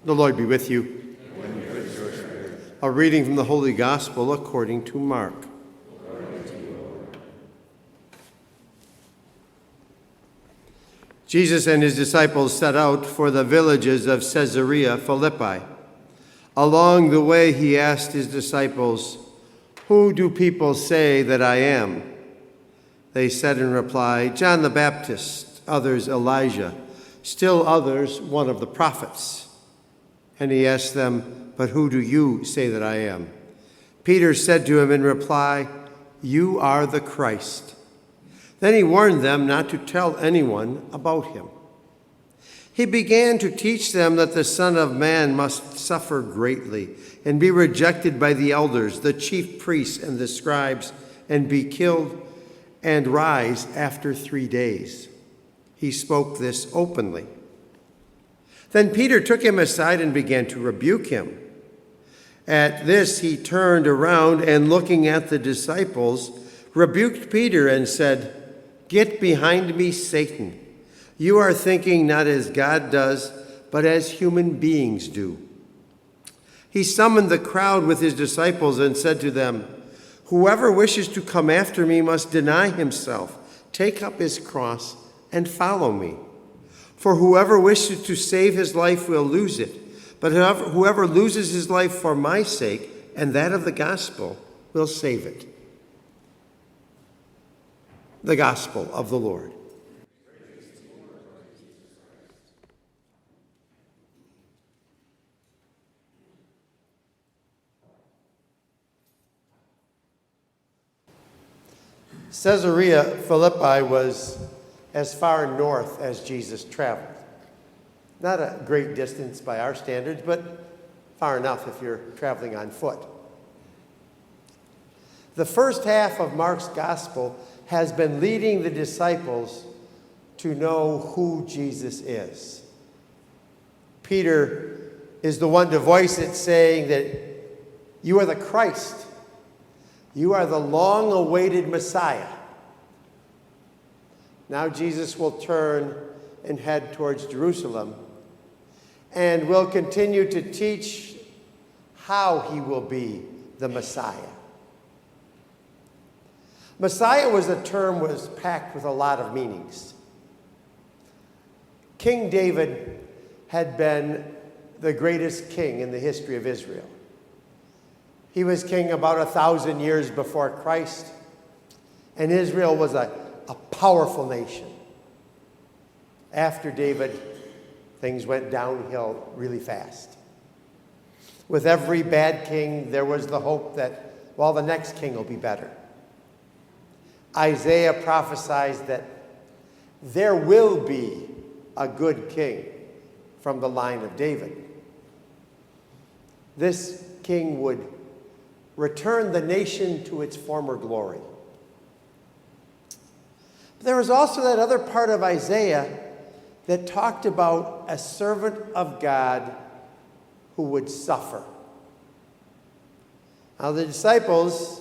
The Lord be with you. And with your spirit. A reading from the Holy Gospel according to Mark. Glory to you, Lord. Jesus and his disciples set out for the villages of Caesarea Philippi. Along the way, he asked his disciples, "Who do people say that I am?" They said in reply, "John the Baptist, others Elijah, still others one of the prophets." And he asked them, "But who do you say that I am?" Peter said to him in reply, "You are the Christ." Then he warned them not to tell anyone about him. He began to teach them that the Son of Man must suffer greatly and be rejected by the elders, the chief priests, and the scribes, and be killed and rise after 3 days. He spoke this openly. Then Peter took him aside and began to rebuke him. At this, he turned around and, looking at the disciples, rebuked Peter and said, "Get behind me, Satan. You are thinking not as God does, but as human beings do." He summoned the crowd with his disciples and said to them, "Whoever wishes to come after me must deny himself, take up his cross, and follow me. For whoever wishes to save his life will lose it, but whoever loses his life for my sake and that of the gospel will save it." The Gospel of the Lord. Caesarea Philippi was as far north as Jesus traveled. Not a great distance by our standards, but far enough if you're traveling on foot. The first half of Mark's gospel has been leading the disciples to know who Jesus is. Peter is the one to voice it, saying that you are the Christ. You are the long-awaited Messiah. Now Jesus will turn and head towards Jerusalem and will continue to teach how he will be the Messiah. Messiah was packed with a lot of meanings. King David had been the greatest king in the history of Israel. He was king about 1,000 years before Christ, and Israel was a powerful nation. After David, things went downhill really fast. With every bad king, there was the hope that, well, the next king will be better. Isaiah prophesies that there will be a good king from the line of David. This king would return the nation to its former glory. There was also that other part of Isaiah that talked about a servant of God who would suffer. Now, the disciples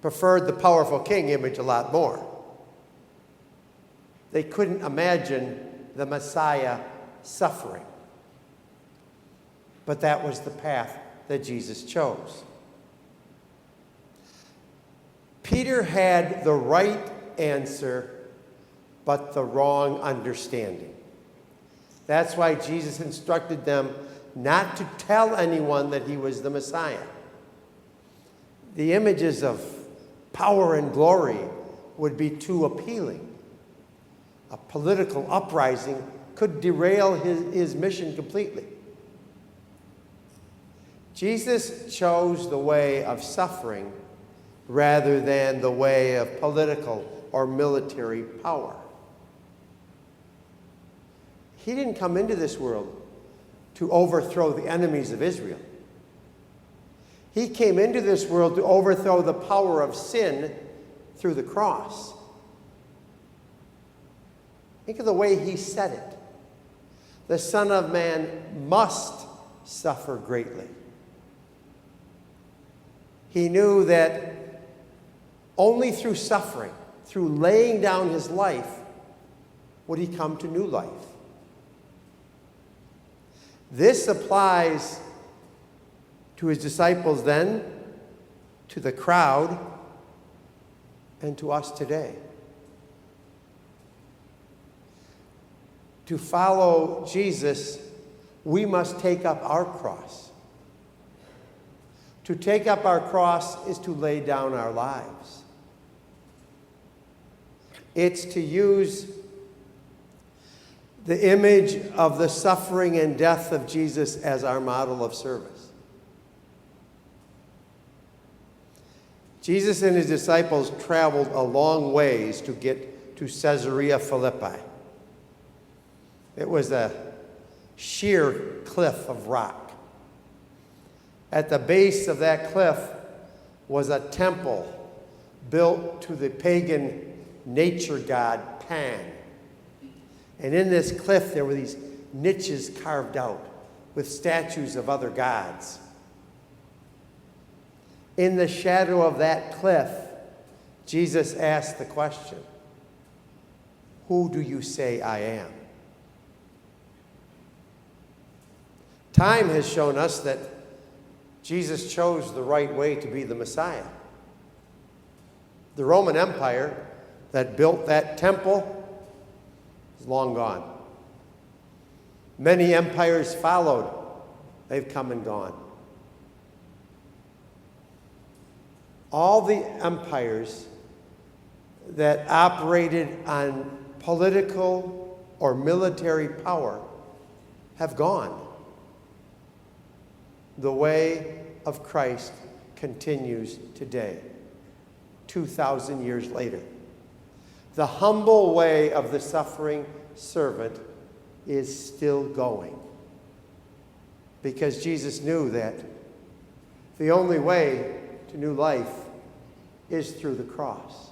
preferred the powerful king image a lot more. They couldn't imagine the Messiah suffering. But that was the path that Jesus chose. Peter had the right answer, but the wrong understanding. That's why Jesus instructed them not to tell anyone that he was the Messiah. The images of power and glory would be too appealing. A political uprising could derail his mission completely. Jesus chose the way of suffering rather than the way of political or military power. He didn't come into this world to overthrow the enemies of Israel. He came into this world to overthrow the power of sin through the cross. Think of the way he said it. The Son of Man must suffer greatly. He knew that only through suffering, through laying down his life, would he come to new life. This applies to his disciples then, to the crowd, and to us today. To follow Jesus, we must take up our cross. To take up our cross is to lay down our lives. It's to use the image of the suffering and death of Jesus as our model of service. Jesus and his disciples traveled a long ways to get to Caesarea Philippi. It was a sheer cliff of rock. At the base of that cliff was a temple built to the pagan nature god Pan. And in this cliff, there were these niches carved out with statues of other gods. In the shadow of that cliff, Jesus asked the question, "Who do you say I am?" Time has shown us that Jesus chose the right way to be the Messiah. The Roman Empire that built that temple is long gone. Many empires followed. They've come and gone. All the empires that operated on political or military power have gone. The way of Christ continues today, 2,000 years later. The humble way of the suffering servant is still going. Because Jesus knew that the only way to new life is through the cross.